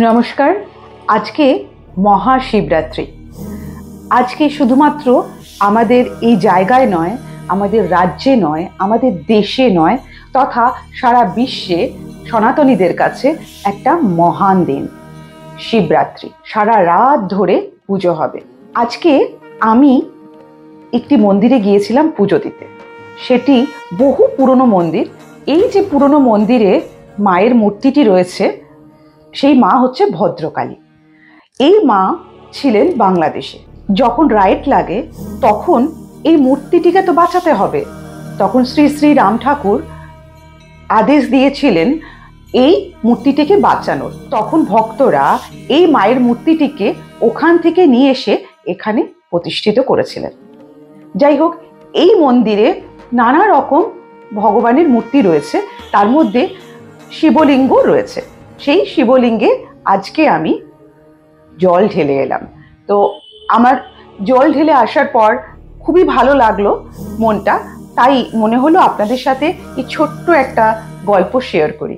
নমস্কার। আজকে মহাশিবরাত্রি। আজকে শুধুমাত্র আমাদের এই জায়গায় নয়, আমাদের রাজ্যে নয়, আমাদের দেশে নয়, তথা সারা বিশ্বে সনাতনীদের কাছে একটা মহান দিন, শিবরাত্রি। সারা রাত ধরে পুজো হবে। আজকে আমি একটি মন্দিরে গিয়েছিলাম পুজো দিতে। সেটি বহু পুরনো মন্দির। এই যে পুরনো মন্দিরে মায়ের মূর্তিটি রয়েছে, সেই মা হচ্ছে ভদ্রকালী। এই মা ছিলেন বাংলাদেশে। যখন রাইট লাগে তখন এই মূর্তিটিকে তো বাঁচাতে হবে। তখন শ্রী শ্রী রাম ঠাকুর আদেশ দিয়েছিলেন এই মূর্তিটিকে বাঁচানোর। তখন ভক্তরা এই মায়ের মূর্তিটিকে ওখান থেকে নিয়ে এসে এখানে প্রতিষ্ঠিত করেছিলেন। যাই হোক, এই মন্দিরে নানা রকম ভগবানের মূর্তি রয়েছে, তার মধ্যে শিবলিঙ্গ রয়েছে। সেই শিবলিঙ্গে আজকে আমি জল ঢেলে এলাম। তো আমার জল ঢেলে আসার পর খুবই ভালো লাগলো মনটা, তাই মনে হলো আপনাদের সাথে এই ছোট্ট একটা গল্প শেয়ার করি।